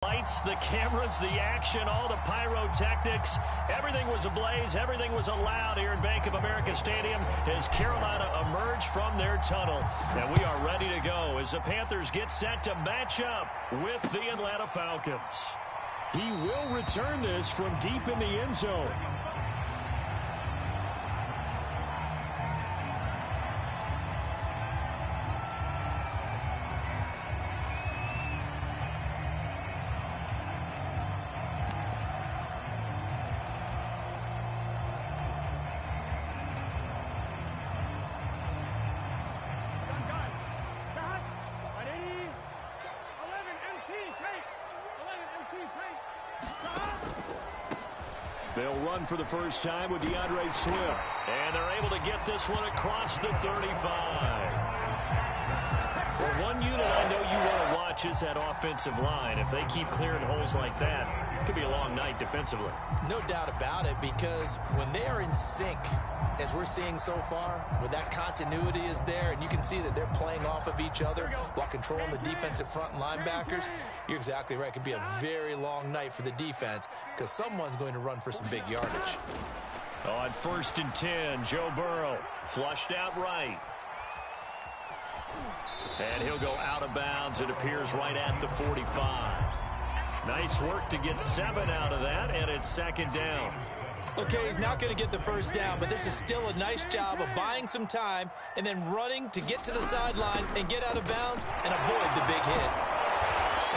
Lights, the cameras, the action, all the pyrotechnics. Everything was ablaze. Everything was allowed here at Bank of America Stadium as Carolina emerged from their tunnel. And we are ready to go as the Panthers get set to match up with the Atlanta Falcons. He will return this from deep in the end zone. They'll run for the first time with DeAndre Swift. And they're able to get this one across the 35. Well, one unit I know you want to watch is that offensive line. If they keep clearing holes like that, it could be a long night defensively. No doubt about it, because when they are in sync, as we're seeing so far, when that continuity is there, and you can see that they're playing off of each other while controlling the defensive front and linebackers, you're exactly right. It could be a very long night for the defense because someone's going to run for some big yardage. On 1st and 10, Joe Burrow flushed out right. And he'll go out of bounds. It appears right at the 45. Nice work to get 7 out of that, and it's 2nd down. Okay, he's not going to get the first down, but this is still a nice job of buying some time and then running to get to the sideline and get out of bounds and avoid the big hit.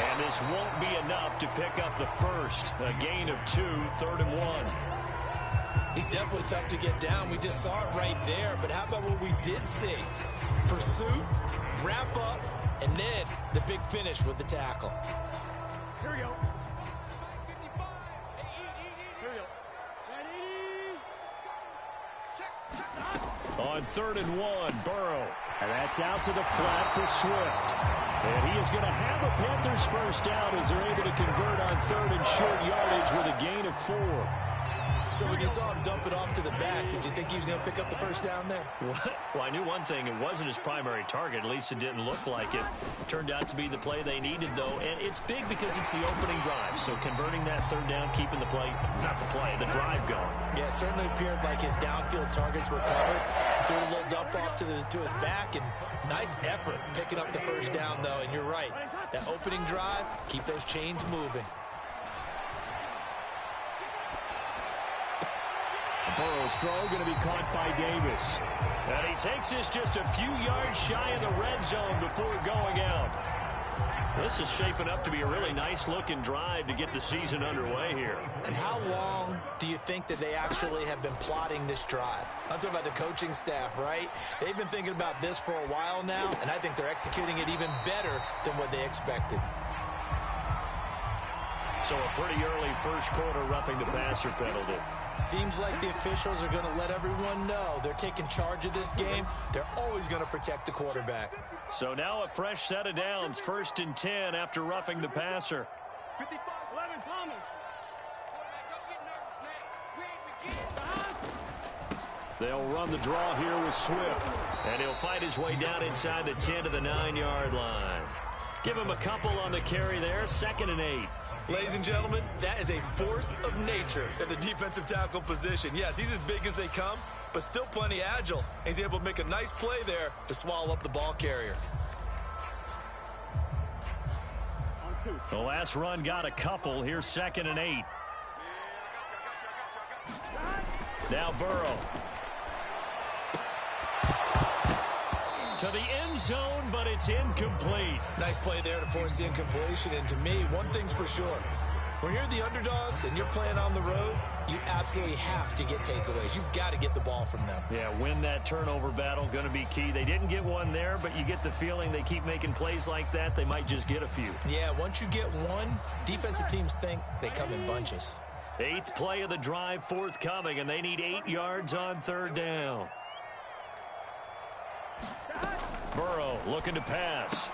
And this won't be enough to pick up the first. A gain of 2, 3rd and 1. He's definitely tough to get down. We just saw it right there, but how about what we did see? Pursuit, wrap up, and then the big finish with the tackle. Here we go. On 3rd and 1, Burrow. And that's out to the flat for Swift. And he is going to have a Panthers first down as they're able to convert on 3rd and short yardage with a gain of 4. So when you saw him dump it off to the back, did you think he was going to pick up the first down there? Well, I knew one thing. It wasn't his primary target. At least it didn't look like it. Turned out to be the play they needed, though. And it's big because it's the opening drive. So converting that 3rd down, keeping the play, not the play, the drive going. Yeah, it certainly appeared like his downfield targets were covered. Threw a little dump off to his back, and nice effort picking up the first down, though. And you're right. That opening drive, keep those chains moving. Burrow's throw going to be caught by Davis. And he takes this just a few yards shy of the red zone before going out. This is shaping up to be a really nice-looking drive to get the season underway here. And how long do you think that they actually have been plotting this drive? I'm talking about the coaching staff, right? They've been thinking about this for a while now, and I think they're executing it even better than what they expected. So a pretty early first quarter roughing the passer penalty. Seems like the officials are going to let everyone know they're taking charge of this game. They're always going to protect the quarterback. So now a fresh set of downs, 1st and 10 after roughing the passer. 11 Thomas. They'll run the draw here with Swift. And he'll fight his way down inside the 10 to the 9-yard line. Give him a couple on the carry there, 2nd and 8. Ladies and gentlemen, that is a force of nature at the defensive tackle position. Yes, he's as big as they come, but still plenty agile. He's able to make a nice play there to swallow up the ball carrier. The last run got a couple. Here's 2nd and 8. Now Burrow. To the end zone, but it's incomplete. Nice play there to force the incompletion. And to me, one thing's for sure. When you're the underdogs and you're playing on the road, you absolutely have to get takeaways. You've got to get the ball from them. Yeah, win that turnover battle, going to be key. They didn't get one there, but you get the feeling they keep making plays like that, they might just get a few. Yeah, once you get one, defensive teams think they come in bunches. 8th play of the drive forthcoming, and they need 8 yards on 3rd down. Burrow looking to pass.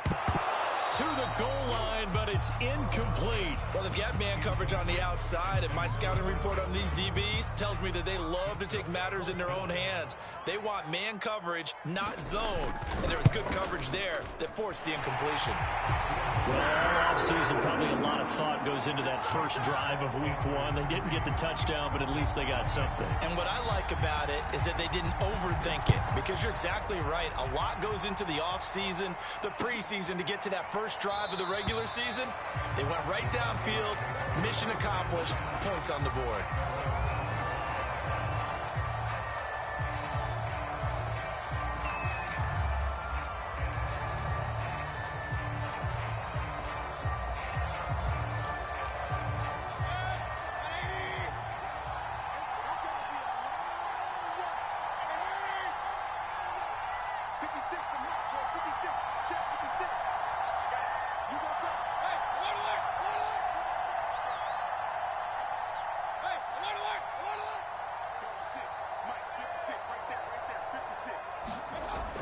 To the goal line, but it's incomplete. Well, they've got man coverage on the outside, and my scouting report on these DBs tells me that they love to take matters in their own hands. They want man coverage, not zone. And there was good coverage there that forced the incompletion. Well, all offseason, probably a lot of thought goes into that first drive of week one. They didn't get the touchdown, but at least they got something. And what I like about it is that they didn't overthink it, because you're exactly right. A lot goes into the offseason, the preseason, to get to that first drive of the regular season. They went right downfield, mission accomplished, points on the board.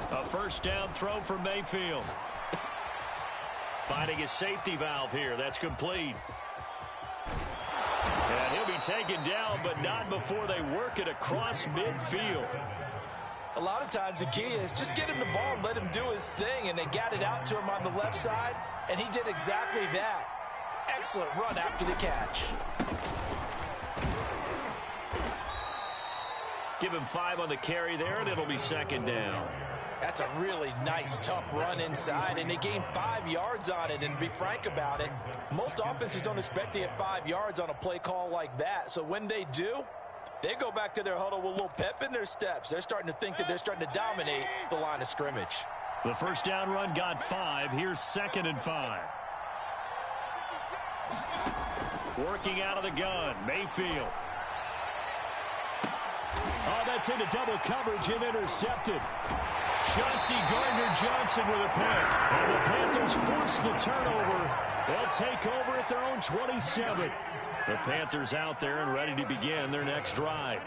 A first down throw for Mayfield. Finding his safety valve here. That's complete. And he'll be taken down, but not before they work it across midfield. A lot of times the key is just get him the ball and let him do his thing, and they got it out to him on the left side, and he did exactly that. Excellent run after the catch. Give him 5 on the carry there, and it'll be second down. That's a really nice, tough run inside, and they gained 5 yards on it. And to be frank about it, most offenses don't expect to get 5 yards on a play call like that. So when they do, they go back to their huddle with a little pep in their steps. They're starting to think that they're starting to dominate the line of scrimmage. The first down run got 5. Here's 2nd and 5. Working out of the gun, Mayfield. Oh, that's into double coverage and intercepted. Chauncey Gardner-Johnson with a pick. And the Panthers force the turnover. They'll take over at their own 27. The Panthers out there and ready to begin their next drive.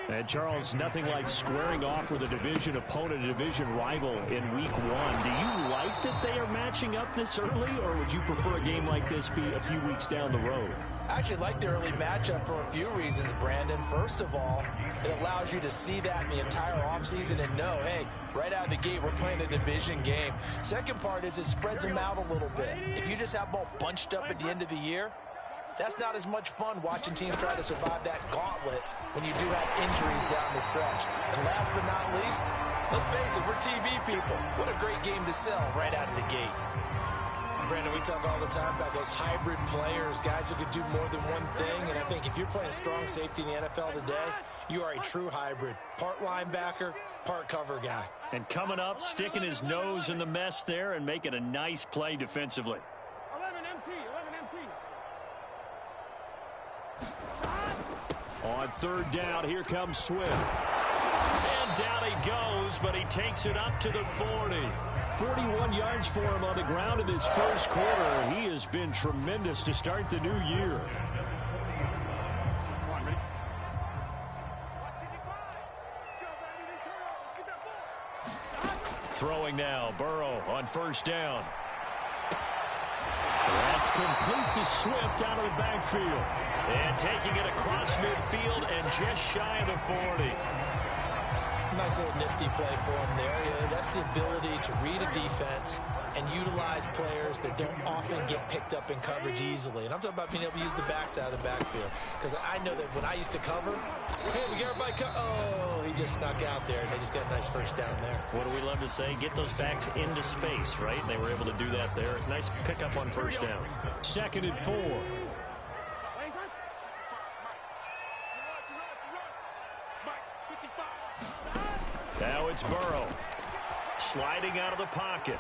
And, Charles, nothing like squaring off with a division opponent, a division rival in week one. Do you like that they are matching up this early, or would you prefer a game like this be a few weeks down the road? I actually like the early matchup for a few reasons, Brandon. First of all, it allows you to see that in the entire offseason and know, hey, right out of the gate, we're playing a division game. Second part is it spreads them out a little bit. If you just have them all bunched up at the end of the year, that's not as much fun watching teams try to survive that gauntlet when you do have injuries down the stretch. And last but not least, let's face it, we're TV people. What a great game to sell right out of the gate. Brandon, we talk all the time about those hybrid players, guys who could do more than one thing. And I think if you're playing strong safety in the NFL today, you are a true hybrid. Part linebacker, part cover guy. And coming up, sticking his nose in the mess there and making a nice play defensively. 11 MT, 11 MT. On third down, here comes Swift. And down he goes, but he takes it up to the 40. 41 yards for him on the ground in this first quarter. He has been tremendous to start the new year. Throwing now, Burrow on first down. That's complete to Swift out of the backfield. And taking it across midfield and just shy of the 40. Nice little nifty play for him there. Yeah, that's the ability to read a defense and utilize players that don't often get picked up in coverage easily. And I'm talking about being able to use the backs out of the backfield. Because I know that when I used to cover, hey, we get everybody oh, he just snuck out there, and they just got a nice first down there. What do we love to say? Get those backs into space, right? And they were able to do that there. Nice pickup on first down. 2nd and 4. Now it's Burrow. Sliding out of the pocket.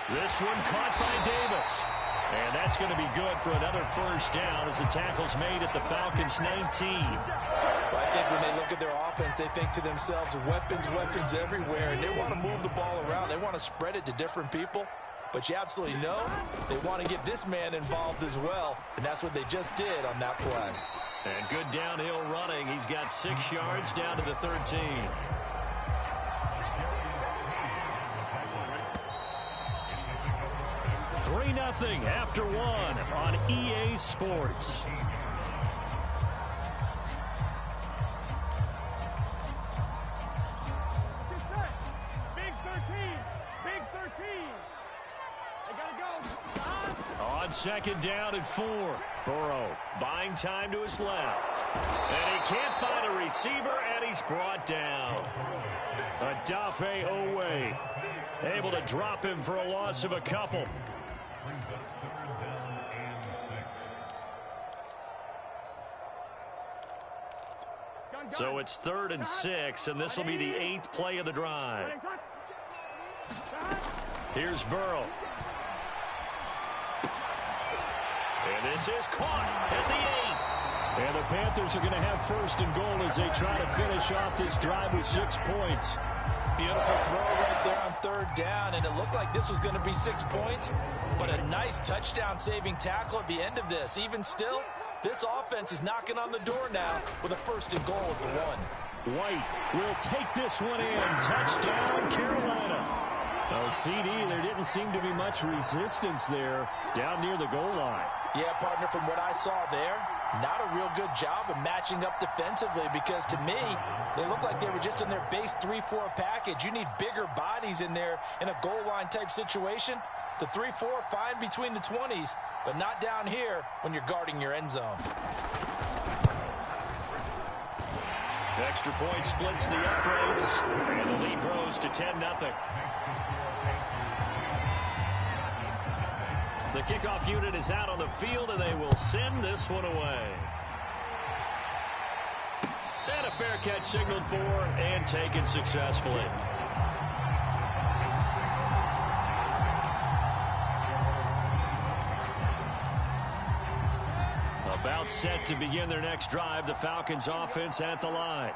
This one caught by Davis. And that's going to be good for another first down as the tackle's made at the Falcons' 19. Well, I think when they look at their offense, they think to themselves, weapons, weapons everywhere. And they want to move the ball around. They want to spread it to different people. But you absolutely know they want to get this man involved as well. And that's what they just did on that play. And good downhill running. He's got 6 yards down to the 13. 3-0 after 1 on EA Sports. Big 13. Big 13. They got to go. second down and 4. Burrow buying time to his left. And he can't find a receiver, and he's brought down. Odafe Owe able to drop him for a loss of a couple. So it's 3rd and 6, and this will be the 8th play of the drive. Here's Burrow. And this is caught at the 8. And the Panthers are going to have 1st and goal as they try to finish off this drive with 6 points. Beautiful throw right there on 3rd down, and it looked like this was going to be 6 points, but a nice touchdown-saving tackle at the end of this. Even still, this offense is knocking on the door now with a 1st and goal at the 1. White will take this one in. Touchdown, Carolina. Oh, CD, there didn't seem to be much resistance there down near the goal line. Yeah, partner, from what I saw there, not a real good job of matching up defensively because to me, they look like they were just in their base 3-4 package. You need bigger bodies in there in a goal line type situation. The 3-4 fine between the 20s, but not down here when you're guarding your end zone. The extra point splits the uprights, and the lead grows to 10-0. The kickoff unit is out on the field, and they will send this one away. And a fair catch signaled for and taken successfully. About set to begin their next drive, the Falcons offense at the line.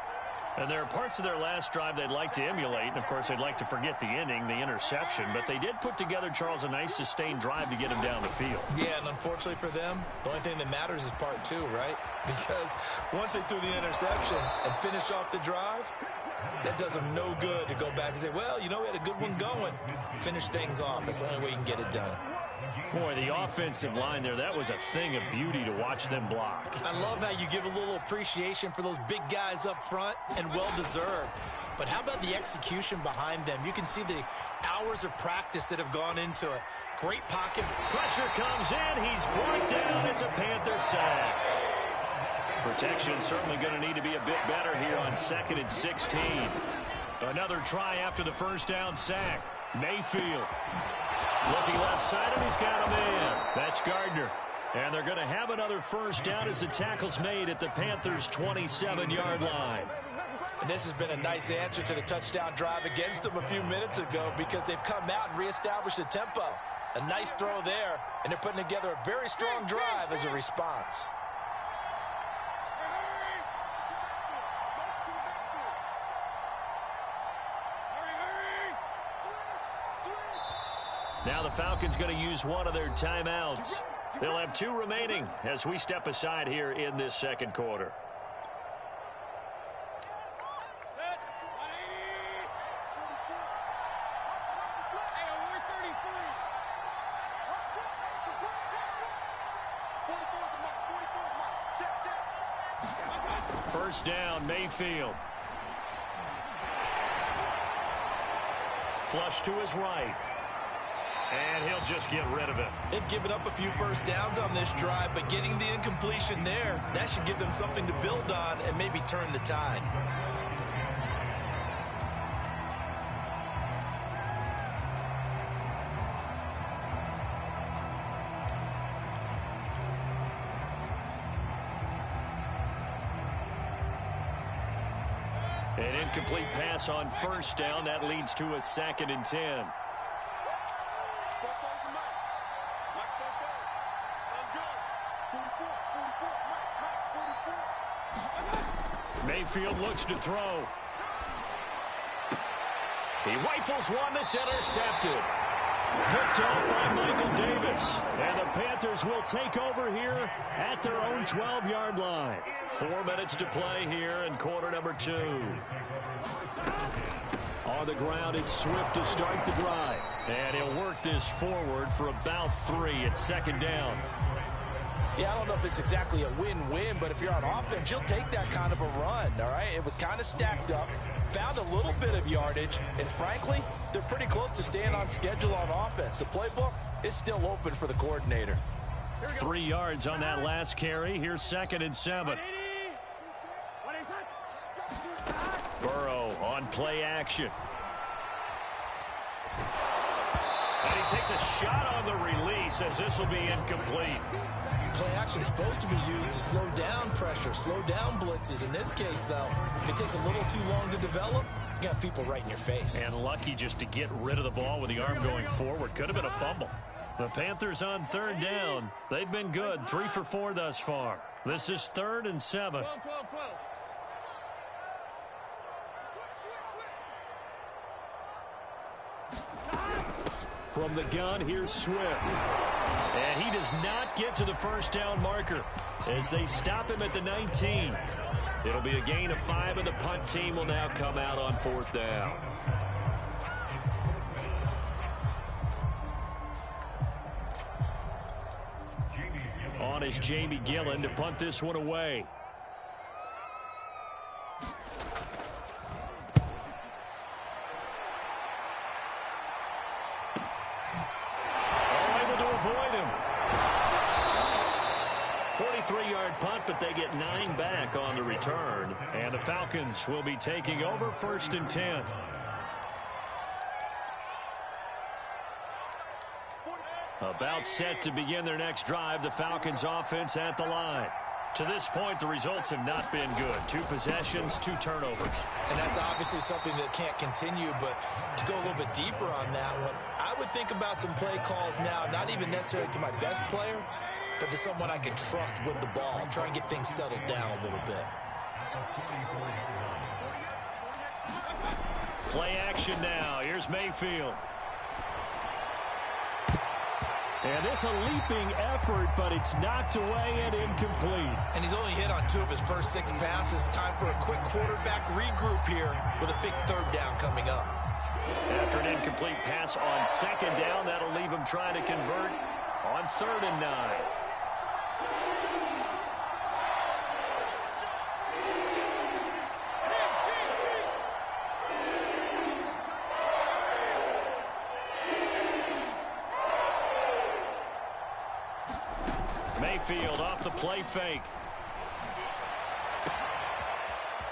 And there are parts of their last drive they'd like to emulate. And, of course, they'd like to forget the inning, the interception. But they did put together, Charles, a nice sustained drive to get him down the field. Yeah, and unfortunately for them, the only thing that matters is part 2, right? Because once they threw the interception and finished off the drive, that does them no good to go back and say, well, you know, we had a good one going. Finish things off. That's the only way you can get it done. Boy, the offensive line there, that was a thing of beauty to watch them block. I love how you give a little appreciation for those big guys up front, and well-deserved. But how about the execution behind them? You can see the hours of practice that have gone into it. Great pocket. Pressure comes in. He's brought down. It's a Panther sack. Protection certainly going to need to be a bit better here on 2nd and 16. Another try after the first down sack. Mayfield. Looking left side, and he's got a man. That's Gardner. And they're going to have another first down as the tackle's made at the Panthers' 27-yard line. And this has been a nice answer to the touchdown drive against them a few minutes ago because they've come out and reestablished the tempo. A nice throw there, and they're putting together a very strong drive as a response. Now the Falcons going to use one of their timeouts. They'll have 2 remaining as we step aside here in this second quarter. First down, Mayfield. Flush to his right. And he'll just get rid of it. They've given up a few first downs on this drive, but getting the incompletion there, that should give them something to build on and maybe turn the tide. An incomplete pass on first down. That leads to a 2nd and 10. Mayfield looks to throw. He rifles one that's intercepted. Picked off by Michael Davis. And the Panthers will take over here at their own 12-yard line. 4 minutes to play here in quarter number 2. On the ground, it's Swift to start the drive. And he'll work this forward for about 3 at 2nd down. Yeah, I don't know if it's exactly a win-win, but if you're on offense, you'll take that kind of a run, all right? It was kind of stacked up, found a little bit of yardage, and frankly, they're pretty close to staying on schedule on offense. The playbook is still open for the coordinator. 3 yards on that last carry. Here's 2nd and 7. Burrow on play action. And he takes a shot on the release as this will be incomplete. Play action is supposed to be used to slow down pressure, slow down blitzes. In this case, though, if it takes a little too long to develop, you got people right in your face. And lucky just to get rid of the ball with the arm going forward. Could have been a fumble. The Panthers on 3rd down. They've been good. 3 for 4 thus far. This is 3rd and 7. 12, 12, 12. From the gun, here's Swift. And he does not get to the first down marker as they stop him at the 19. It'll be a gain of 5, and the punt team will now come out on 4th down. On is Jamie Gillen to punt this one away. Able to avoid him. 43-yard punt, but they get 9 back on the return. And the Falcons will be taking over 1st and 10. About set to begin their next drive, the Falcons offense at the line. To this point, the results have not been good. 2 possessions, 2 turnovers. And that's obviously something that can't continue, but to go a little bit deeper on that one, I would think about some play calls now, not even necessarily to my best player, but to someone I can trust with the ball. Try and get things settled down a little bit. Play action now. Here's Mayfield. And this a leaping effort, but it's knocked away and incomplete. And he's only hit on 2 of his first 6 passes. Time for a quick quarterback regroup here with a big 3rd down coming up. After an incomplete pass on 2nd down, that'll leave him trying to convert on 3rd and 9. Mayfield off the play fake.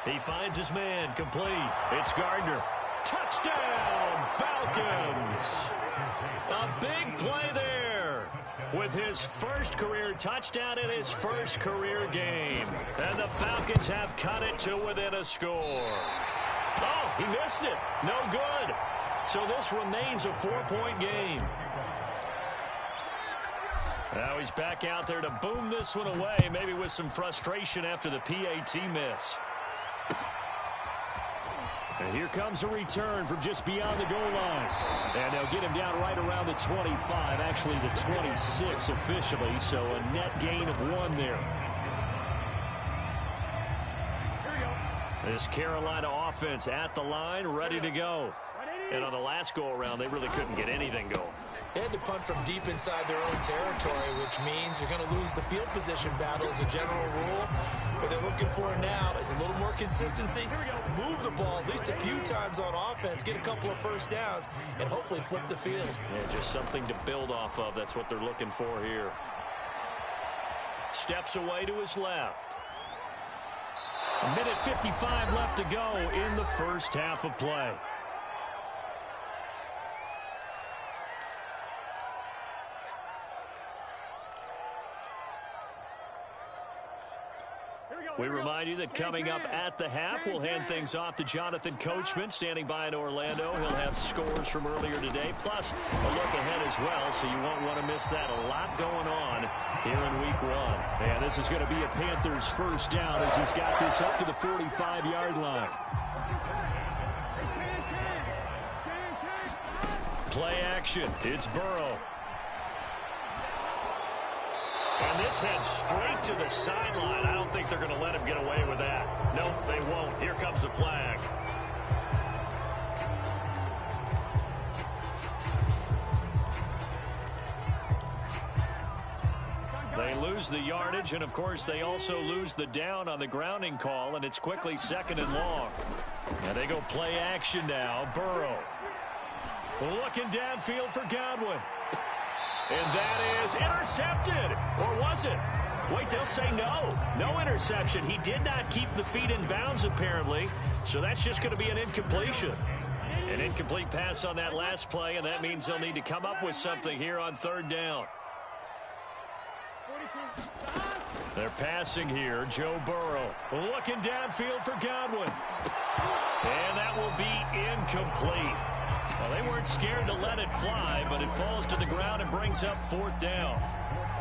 He finds his man, complete. It's Gardner. Touchdown, Falcons! A big play there with his first career touchdown in his first career game. And the Falcons have cut it to within a score. Oh, he missed it. No good. So this remains a 4-point game. Now he's back out there to boom this one away, maybe with some frustration after the PAT miss. And here comes a return from just beyond the goal line. And they'll get him down right around the 25, actually the 26 officially, so a net gain of 1 there. This Carolina offense at the line, ready to go. And on the last go-around, they really couldn't get anything going. They had to punt from deep inside their own territory, which means you're going to lose the field position battle as a general rule. What they're looking for now is a little more consistency, move the ball at least a few times on offense, get a couple of first downs, and hopefully flip the field. Yeah, just something to build off of. That's what they're looking for here. Steps away to his left. A minute 55 left to go in the first half of play. We remind you that coming up at the half, we'll hand things off to Jonathan Coachman, standing by in Orlando. He'll have scores from earlier today, plus a look ahead as well, so you won't want to miss that. A lot going on here in Week 1. And this is going to be a Panthers first down as he's got this up to the 45-yard line. Play action. It's Burrow. And this heads straight to the sideline. I don't think they're going to let him get away with that. Nope, they won't. Here comes the flag. They lose the yardage, and of course they also lose the down on the grounding call, and it's quickly 2nd and long. And they go play action now. Burrow looking downfield for Godwin. And that is intercepted. Or was it? Wait, they'll say no. No interception. He did not keep the feet in bounds, apparently. So that's just going to be an incompletion. An incomplete pass on that last play, and that means they'll need to come up with something here on third down. They're passing here. Joe Burrow looking downfield for Godwin. And that will be incomplete. Well, they weren't scared to let it fly, but it falls to the ground and brings up fourth down.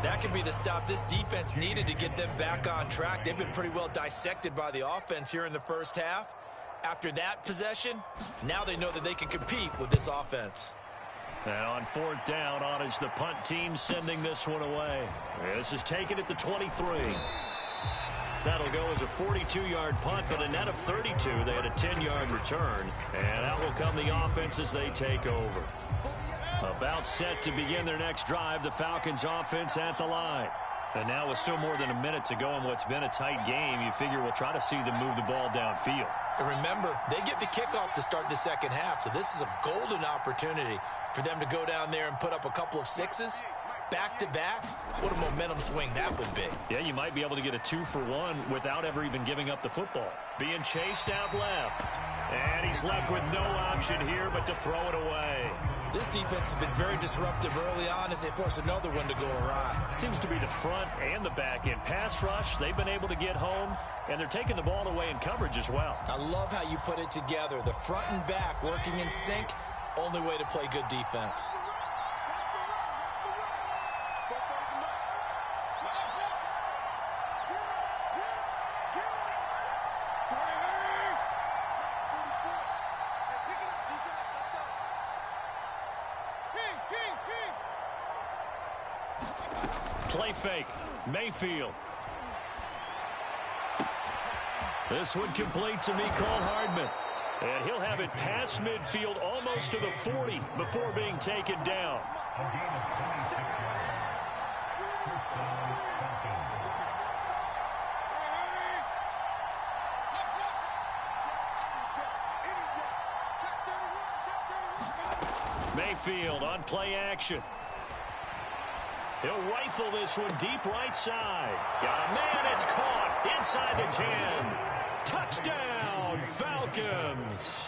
That could be the stop this defense needed to get them back on track. They've been pretty well dissected by the offense here in the first half. After that possession, now they know that they can compete with this offense. And on fourth down, on is the punt team sending this one away. This is taken at the 23. That'll go as a 42-yard punt, but a net of 32. They had a 10-yard return. And out will come the offense as they take over. About set to begin their next drive, the Falcons offense at the line. And now with still more than a minute to go in what's been a tight game, you figure we'll try to see them move the ball downfield. And remember, they get the kickoff to start the second half, so this is a golden opportunity for them to go down there and put up a couple of sixes. Back-to-back, what a momentum swing that would be. Yeah, you might be able to get a 2-for-1 without ever even giving up the football. Being chased out left. And he's left with no option here but to throw it away. This defense has been very disruptive early on as they force another one to go awry. Seems to be the front and the back end. Pass rush, they've been able to get home, and they're taking the ball away in coverage as well. I love how you put it together. The front and back working in sync, only way to play good defense. Play fake. Mayfield. This one complete to Mecole Hardman. And he'll have it past midfield almost to the 40 before being taken down. Mayfield on play action. He'll rifle this one deep right side. Got a man, it's caught inside the 10. Touchdown, Falcons.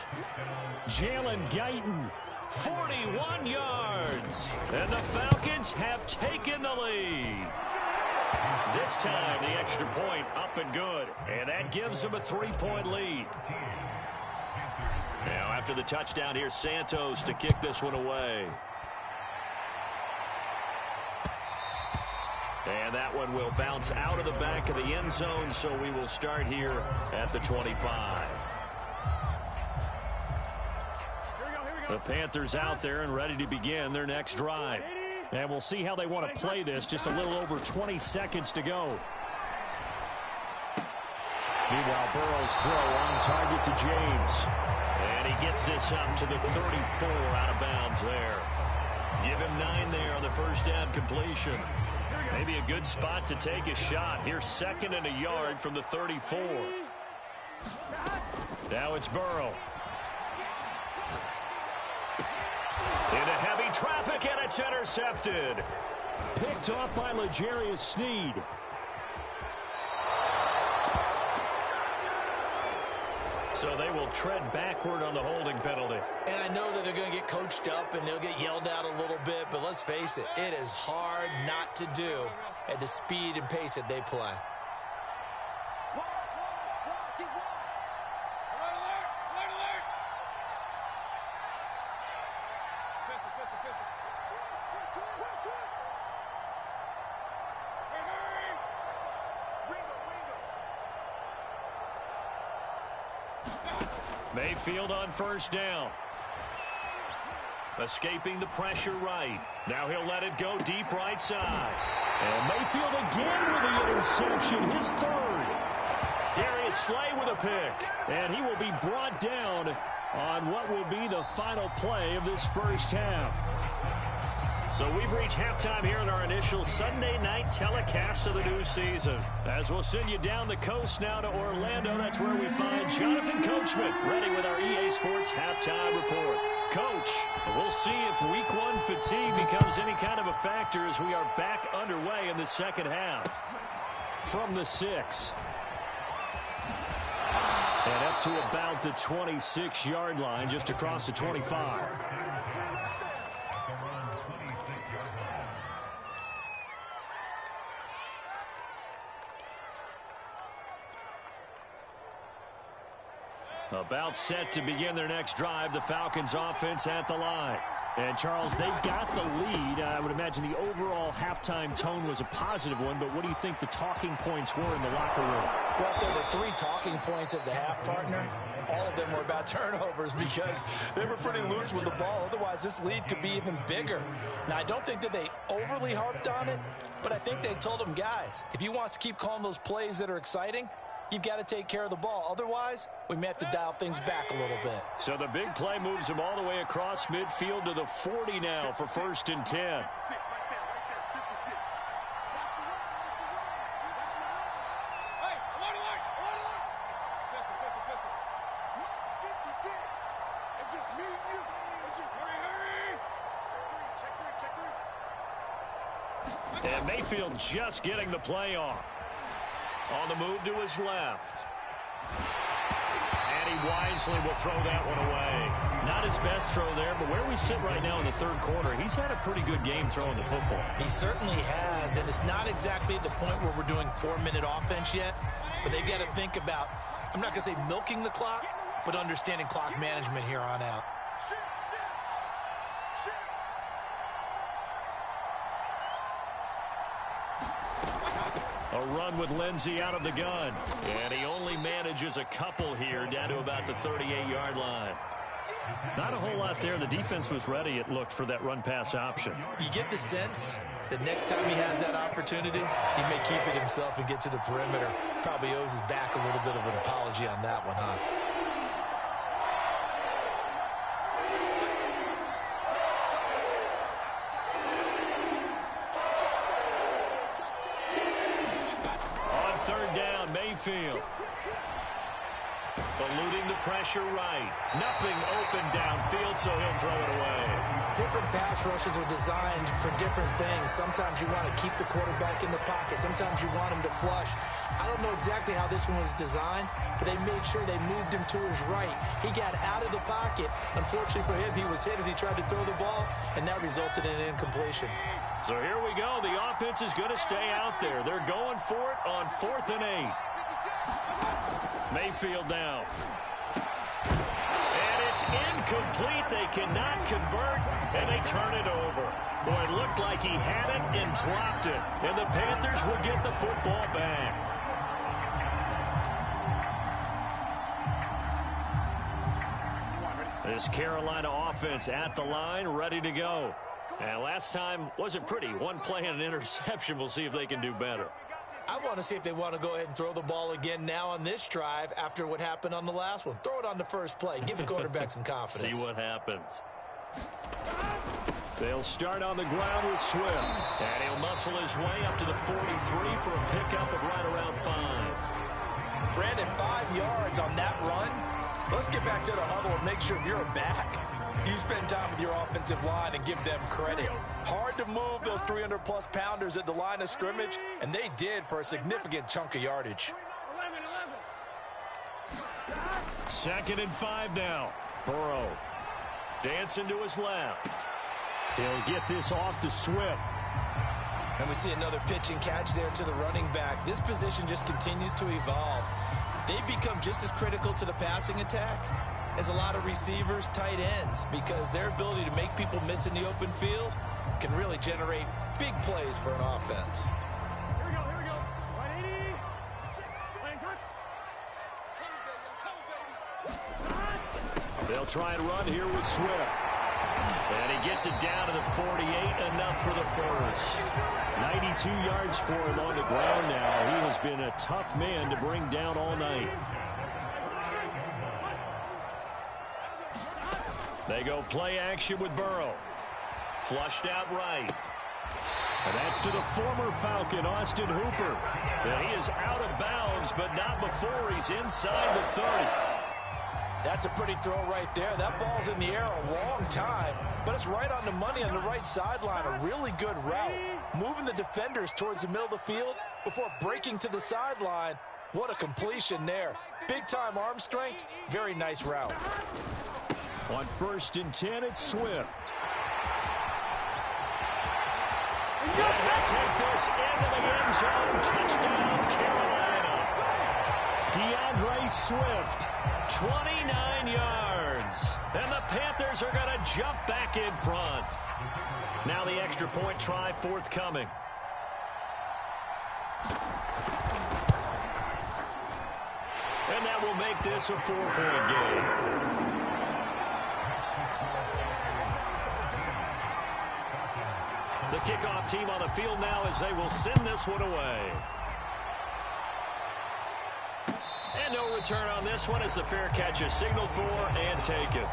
Jalen Guyton, 41 yards. And the Falcons have taken the lead. This time, the extra point up and good. And that gives them a 3-point lead. Now, after the touchdown, here's Santos to kick this one away. And that one will bounce out of the back of the end zone, so we will start here at the 25. The Panthers out there and ready to begin their next drive. And we'll see how they want to play this. Just a little over 20 seconds to go. Meanwhile, Burrow's throw on target to James. And he gets this up to the 34 out of bounds there. Give him 9 there on the first down completion. Maybe a good spot to take a shot. Here's 2nd and a yard from the 34. Now it's Burrow. Into heavy traffic, and it's intercepted. Picked off by L'Jarius Sneed. So they will tread backward on the holding penalty. And I know that they're going to get coached up and they'll get yelled at a little bit, but let's face it, it is hard not to do at the speed and pace that they play. Mayfield on first down. Escaping the pressure right. Now he'll let it go deep right side. And Mayfield again with the interception, his 3rd. Darius Slay with a pick. And he will be brought down on what will be the final play of this first half. So we've reached halftime here in our initial Sunday night telecast of the new season. As we'll send you down the coast now to Orlando, that's where we find Jonathan Coachman ready with our EA Sports halftime report. coach. We'll see if week one fatigue becomes any kind of a factor as we are back underway in the second half. From the 6. And up to about the 26-yard line, just across the 25. About set to begin their next drive, the Falcons offense at the line. And, Charles, they got the lead. I would imagine the overall halftime tone was a positive one, but what do you think the talking points were in the locker room? Well, if there were 3 talking points at the half, partner, all of them were about turnovers because they were pretty loose with the ball. Otherwise, this lead could be even bigger. Now, I don't think that they overly harped on it, but I think they told them, guys, if you want to keep calling those plays that are exciting, you've got to take care of the ball. Otherwise, we may have to dial things back a little bit. So the big play moves them all the way across midfield to the 40 now for 1st and 10. And Mayfield just getting the play off. On the move to his left. And he wisely will throw that one away. Not his best throw there, but where we sit right now in the 3rd quarter, he's had a pretty good game throwing the football. He certainly has, and it's not exactly at the point where we're doing 4-minute offense yet, but they've got to think about, I'm not going to say milking the clock, but understanding clock management here on out. A run with Lindsey out of the gun. And he only manages a couple here down to about the 38-yard line. Not a whole lot there. The defense was ready, it looked, for that run-pass option. You get the sense that next time he has that opportunity, he may keep it himself and get to the perimeter. Probably owes his back a little bit of an apology on that one, huh? Mayfield. Eluding the pressure right. Nothing open downfield, so he'll throw it away. Different pass rushes are designed for different things. Sometimes you want to keep the quarterback in the pocket. Sometimes you want him to flush. I don't know exactly how this one was designed, but they made sure they moved him to his right. He got out of the pocket. Unfortunately for him, he was hit as he tried to throw the ball, and that resulted in an incompletion. So here we go. The offense is going to stay out there. They're going for it on 4th and 8. Mayfield now. And it's incomplete. They cannot convert, and they turn it over. Boy, it looked like he had it and dropped it. And the Panthers will get the football back. This Carolina offense at the line, ready to go. And last time wasn't pretty. One play and an interception. We'll see if they can do better. I want to see if they want to go ahead and throw the ball again now on this drive after what happened on the last one. Throw it on the first play. Give the quarterback some confidence. See what happens. They'll start on the ground with Swift. And he'll muscle his way up to the 43 for a pickup of right around 5. Brandon, 5 yards on that run. Let's get back to the huddle and make sure you're back. You spend time with your offensive line and give them credit. Hard to move those 300-plus pounders at the line of scrimmage, and they did for a significant chunk of yardage. 2nd and 5 now. Burrow dancing to his left. He'll get this off to Swift. And we see another pitch and catch there to the running back. This position just continues to evolve. They've become just as critical to the passing attack as a lot of receivers, tight ends, because their ability to make people miss in the open field can really generate big plays for an offense. Here we go. 180. Playing touch. They'll try and run here with Swift. And he gets it down to the 48, enough for the first. 92 yards for him on the ground now. He has been a tough man to bring down all night. They go play action with Burrow. Flushed out right. And that's to the former Falcon, Austin Hooper. And he is out of bounds, but not before he's inside the 30. That's a pretty throw right there. That ball's in the air a long time, but it's right on the money on the right sideline. A really good route. Moving the defenders towards the middle of the field before breaking to the sideline. What a completion there. Big-time arm strength. Very nice route. On 1st and 10, it's Swift. And he'll take this into the end zone. Touchdown, Carolina. DeAndre Swift, 29 yards. And the Panthers are going to jump back in front. Now the extra point try forthcoming. And that will make this a 4-point game. The kickoff team on the field now as they will send this one away. And no return on this one as the fair catch is signaled for and taken.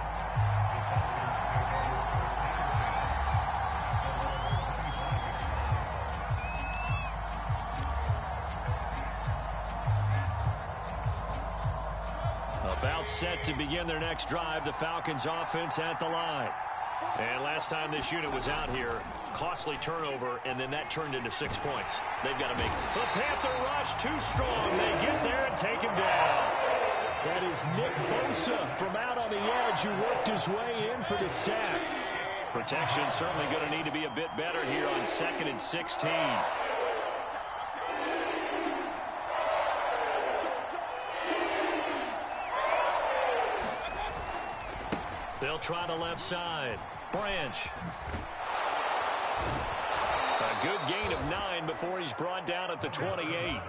About set to begin their next drive, the Falcons offense at the line. And last time this unit was out here, costly turnover, and then that turned into 6 points. They've got to make the Panther rush too strong. They get there and take him down. That is Nick Bosa from out on the edge who worked his way in for the sack. Protection certainly going to need to be a bit better here on 2nd and 16. They'll try the left side. Branch. A good gain of 9 before he's brought down at the 28.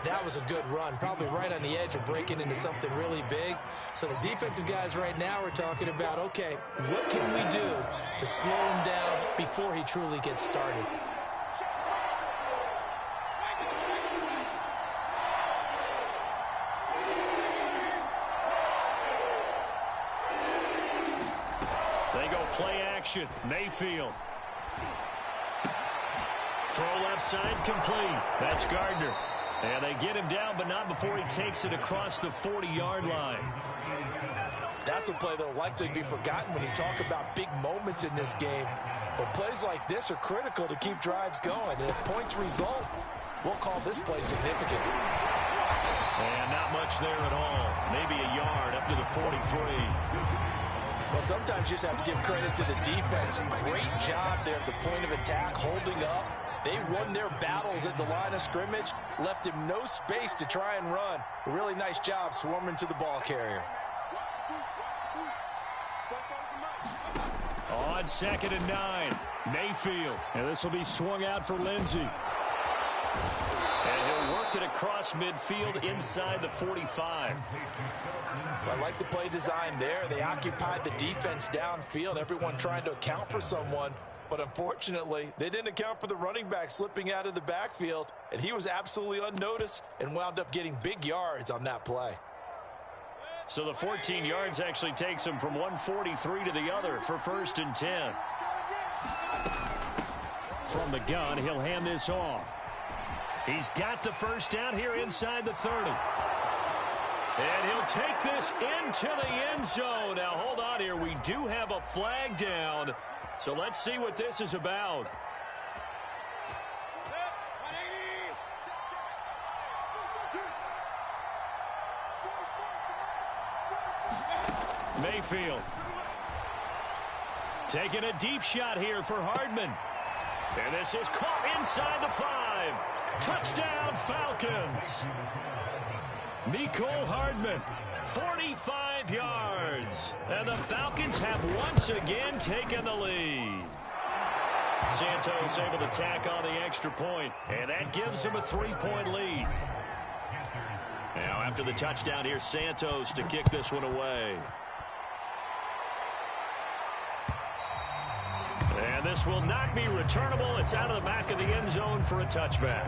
That was a good run, probably right on the edge of breaking into something really big. So the defensive guys right now are talking about, okay, what can we do to slow him down before he truly gets started? They go play action. Mayfield. Throw left side complete. That's Gardner. And they get him down, but not before he takes it across the 40-yard line. That's a play that will likely be forgotten when you talk about big moments in this game. But plays like this are critical to keep drives going. And if points result, we'll call this play significant. And not much there at all. Maybe a yard up to the 43. Well, sometimes you just have to give credit to the defense. Great job there at the point of attack, holding up. They won their battles at the line of scrimmage, left him no space to try and run. A really nice job swarming to the ball carrier. On 2nd and 9, Mayfield. And this will be swung out for Lindsey. And he'll work it across midfield inside the 45. I like the play design there. They occupied the defense downfield, everyone trying to account for someone. But unfortunately, they didn't account for the running back slipping out of the backfield, and he was absolutely unnoticed and wound up getting big yards on that play. So the 14 yards actually takes him from 143 to the other for 1st and 10. From the gun, he'll hand this off. He's got the first down here inside the 30. And he'll take this into the end zone. Now, hold on here. We do have a flag down. So let's see what this is about. Mayfield. Taking a deep shot here for Hardman. And this is caught inside the 5. Touchdown, Falcons. Mecole Hardman, 45 yards. And the Falcons have once again taken the lead. Santos able to tack on the extra point, and that gives them a 3-point lead. Now after the touchdown, here's Santos to kick this one away. And this will not be returnable. It's out of the back of the end zone for a touchback.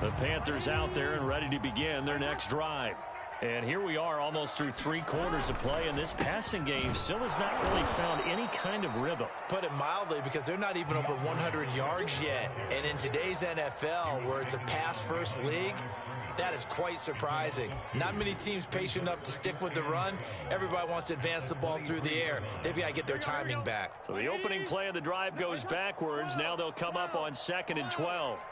The Panthers out there and ready to begin their next drive. And here we are almost through 3 quarters of play, and this passing game still has not really found any kind of rhythm. Put it mildly, because they're not even over 100 yards yet. And in today's NFL, where it's a pass-first league, that is quite surprising. Not many teams patient enough to stick with the run. Everybody wants to advance the ball through the air. They've got to get their timing back. So the opening play of the drive goes backwards. Now they'll come up on 2nd and 12.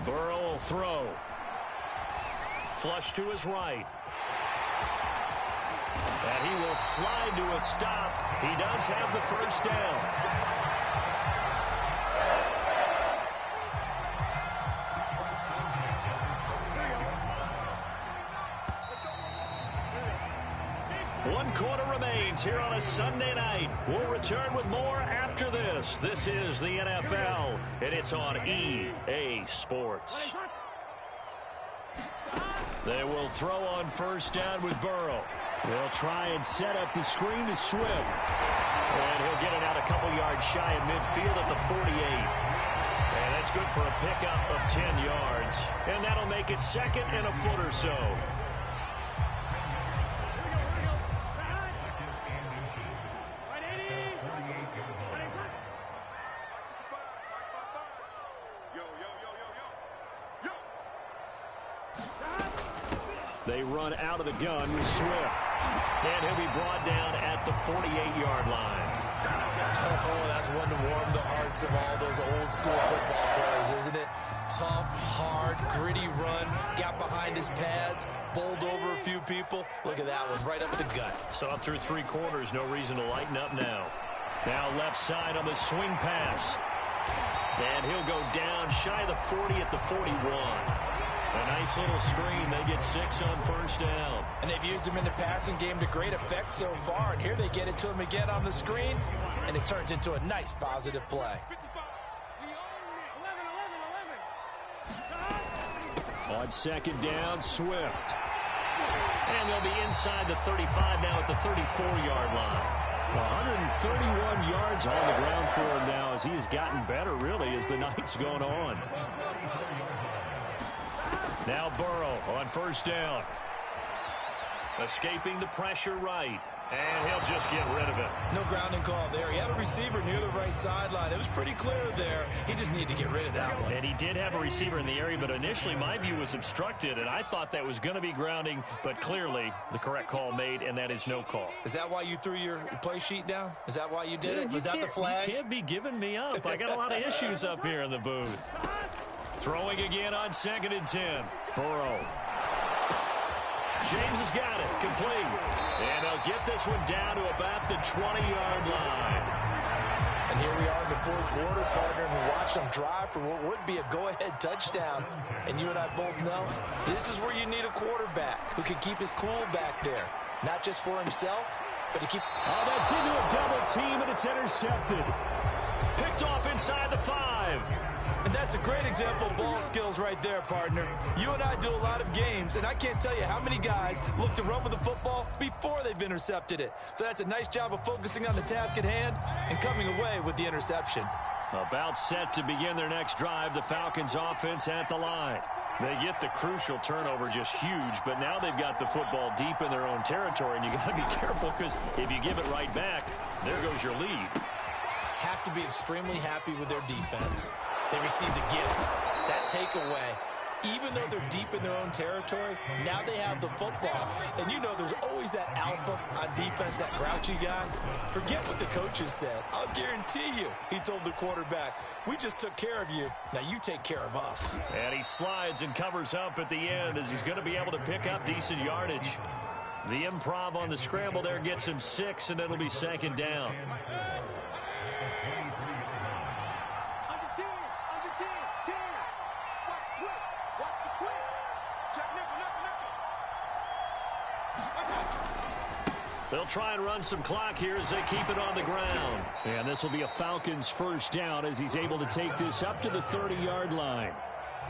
Burrow will throw. Flush to his right. And he will slide to a stop. He does have the first down. One quarter remains here on a Sunday night. We'll return with more after this. This is the NFL, and it's on EA Sports. They will throw on first down with Burrow. They'll try and set up the screen to Swift. And he'll get it out a couple yards shy of midfield at the 48. And that's good for a pickup of 10 yards. And that'll make it 2nd and a foot or so. They run out of the gun with Swift. And he'll be brought down at the 48-yard line. Oh, that's one to warm the hearts of all those old-school football players, isn't it? Tough, hard, gritty run. Got behind his pads, bowled over a few people. Look at that one, right up the gut. So up through 3 quarters, no reason to lighten up now. Now left side on the swing pass. And he'll go down shy of the 40 at the 41. A nice little screen. They get 6 on first down. And they've used him in the passing game to great effect so far. And here they get it to him again on the screen. And it turns into a nice positive play. On 2nd down, Swift. And they'll be inside the 35 now at the 34-yard line. 131 yards on the ground for him now as he has gotten better, really, as the night's gone on. Now Burrow on first down. Escaping the pressure right. And he'll just get rid of it. No grounding call there. He had a receiver near the right sideline. It was pretty clear there. He just needed to get rid of that one. And he did have a receiver in the area, but initially my view was obstructed, and I thought that was going to be grounding, but clearly the correct call made, and that is no call. Is that why you threw your play sheet down? Is that why you did it? Was that the flag? You can't be giving me up. I got a lot of issues up here in the booth. Throwing again on 2nd and 10. Burrow. James has got it. Complete. And they'll get this one down to about the 20-yard line. And here we are in the 4th quarter, partner, and we watched them drive for what would be a go-ahead touchdown. And you and I both know this is where you need a quarterback who can keep his cool back there. Not just for himself, but to keep... Oh, that's into a double team, and it's intercepted. Picked off inside the 5. And that's a great example of ball skills right there, partner. You and I do a lot of games, and I can't tell you how many guys look to run with the football before they've intercepted it. So that's a nice job of focusing on the task at hand and coming away with the interception. About set to begin their next drive, the Falcons offense at the line. They get the crucial turnover, just huge, but now they've got the football deep in their own territory, and you got to be careful because if you give it right back, there goes your lead. Have to be extremely happy with their defense. They received a gift, that takeaway. Even though they're deep in their own territory, now they have the football. And you know there's always that alpha on defense, that grouchy guy. Forget what the coaches said. I'll guarantee you, he told the quarterback, we just took care of you. Now you take care of us. And he slides and covers up at the end as he's going to be able to pick up decent yardage. The improv on the scramble there gets him 6, and it'll be 2nd down. They'll try and run some clock here as they keep it on the ground. And this will be a Falcons first down as he's able to take this up to the 30-yard line.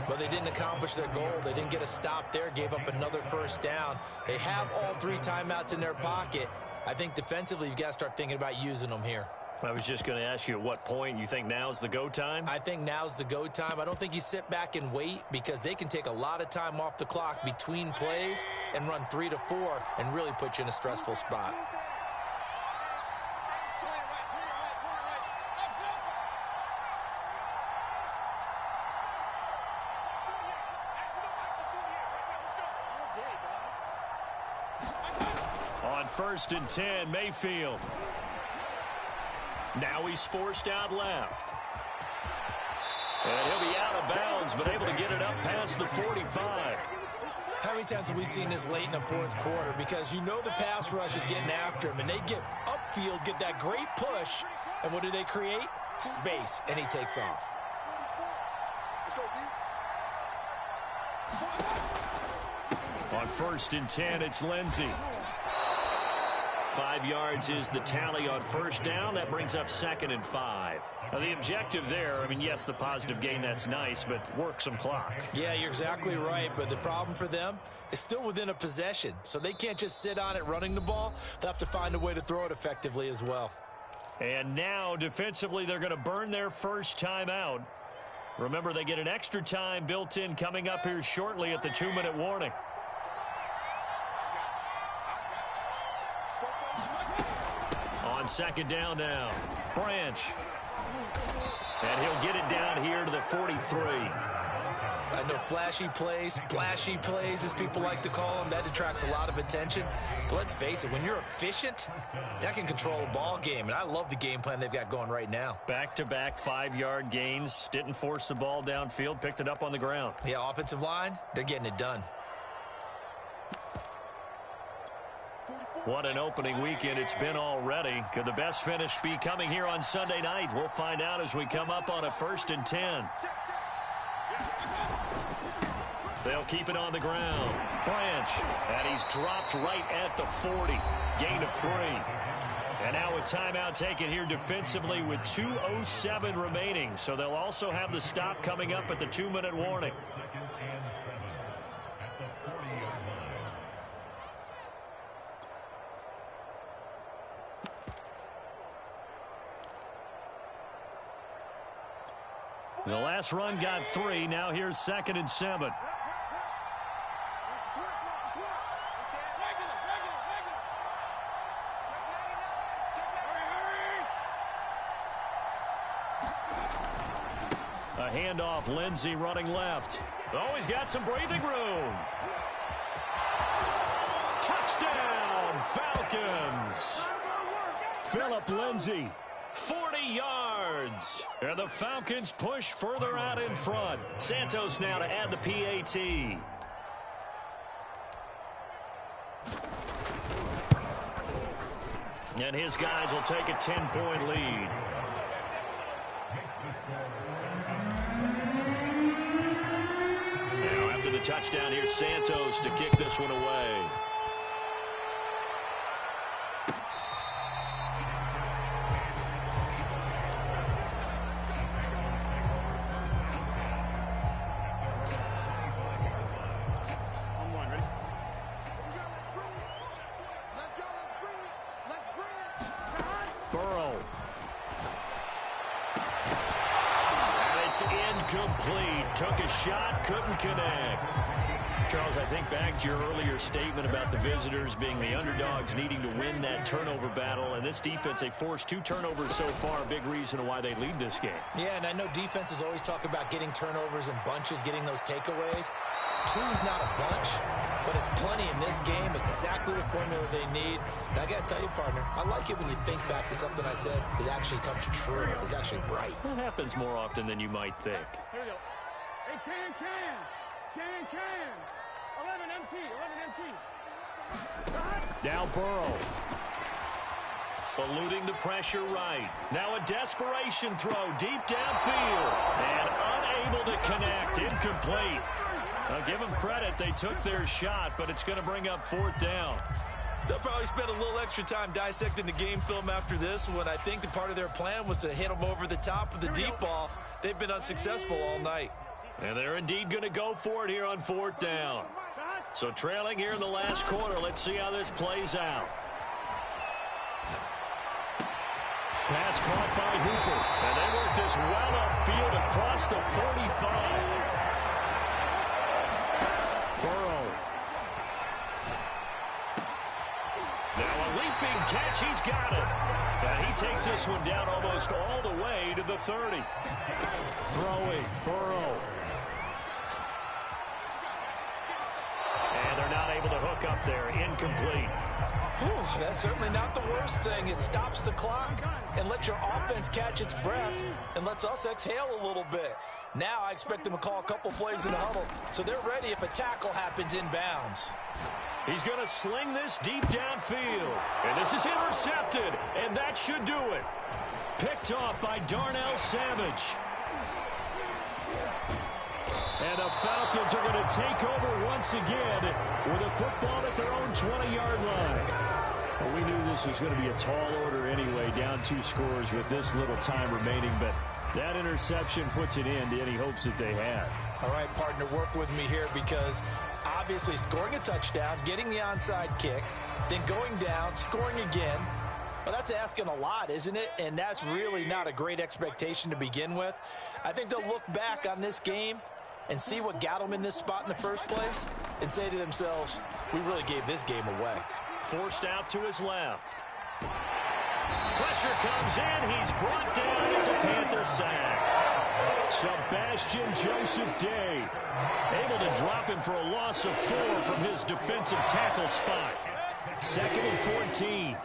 But they didn't accomplish their goal. They didn't get a stop there, gave up another first down. They have all 3 timeouts in their pocket. I think defensively you've got to start thinking about using them here. I was just going to ask you at what point you think now's the go time? I think now's the go time. I don't think you sit back and wait because they can take a lot of time off the clock between plays and run 3 to 4 and really put you in a stressful spot. On 1st and 10, Mayfield. Now he's forced out left. And he'll be out of bounds, but able to get it up past the 45. How many times have we seen this late in the fourth quarter? Because you know the pass rush is getting after him, and they get upfield, get that great push, and what do they create? Space, and he takes off. On 1st and 10, it's Lindsey. 5 yards is the tally on 1st down. That brings up 2nd and 5. Now, the objective there, I mean, yes, the positive gain, that's nice, but work some clock. Yeah, you're exactly right, but the problem for them is still within a possession, so they can't just sit on it running the ball. They'll have to find a way to throw it effectively as well. And now, defensively, they're going to burn their first timeout. Remember, they get an extra time built in coming up here shortly at the 2-minute warning. On 2nd down now, Branch. And he'll get it down here to the 43. I know flashy plays, splashy plays, as people like to call them, that attracts a lot of attention. But let's face it, when you're efficient, that can control a ball game. And I love the game plan they've got going right now. Back-to-back 5-yard gains. Didn't force the ball downfield. Picked it up on the ground. Yeah, offensive line, they're getting it done. What an opening weekend it's been already. Could the best finish be coming here on Sunday night? We'll find out as we come up on a 1st and 10. They'll keep it on the ground. Branch. And he's dropped right at the 40. Gain of 3. And now a timeout taken here defensively with 2:07 remaining. So they'll also have the stop coming up at the 2-minute warning. The last run got 3. Now here's 2nd and 7. A handoff, Lindsey running left. Oh, he's got some breathing room. Touchdown, Falcons. Phillip Lindsey, 40 yards. And the Falcons push further out in front. Santos now to add the PAT. And his guys will take a 10-point lead. Now after the touchdown, here's Santos to kick this one away. Incomplete. Took a shot, couldn't connect. Charles, I think back to your earlier statement about the visitors being the underdogs needing to win that turnover battle. And this defense, they forced 2 turnovers so far. A big reason why they lead this game. Yeah, and I know defenses always talk about getting turnovers in bunches, getting those takeaways. 2's not a bunch, but it's plenty in this game. Exactly the formula they need. And I got to tell you, partner, I like it when you think back to something I said that actually comes true. It's actually right. That happens more often than you might think. Here we go. Hey, can. 11 MT. Now Burrow. Eluding the pressure right. Now a desperation throw deep downfield. And unable to connect. Incomplete. I'll give them credit. They took their shot, but it's going to bring up 4th down. They'll probably spend a little extra time dissecting the game film after this one. I think the part of their plan was to hit them over the top of the deep ball. They've been unsuccessful all night. And they're indeed going to go for it here on 4th down. So trailing here in the last quarter. Let's see how this plays out. Pass caught by Hooper. And they work this well upfield across the 45. Burrow. Now a leaping catch. He's got it. And he takes this one down almost all the way to the 30. Throwing. Burrow. And they're not able to hook up there. Incomplete. Whew, that's certainly not the worst thing. It stops the clock and lets your offense catch its breath and lets us exhale a little bit. Now I expect them to call a couple plays in the huddle so they're ready if a tackle happens inbounds. He's going to sling this deep downfield. And this is intercepted. And that should do it. Picked off by Darnell Savage. And the Falcons are going to take over once again with a football at their own 20-yard line. Well, we knew this was going to be a tall order anyway, down 2 scores with this little time remaining. But that interception puts an end to any hopes that they had. All right, partner, work with me here because obviously scoring a touchdown, getting the onside kick, then going down, scoring again. Well, that's asking a lot, isn't it? And that's really not a great expectation to begin with. I think they'll look back on this game and see what got them in this spot in the first place and say to themselves, we really gave this game away. Forced out to his left. Pressure comes in. He's brought down. It's a Panther sack. Sebastian Joseph Day Able to drop him for a loss of 4 from his defensive tackle spot. 2nd and 14.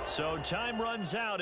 So time runs out.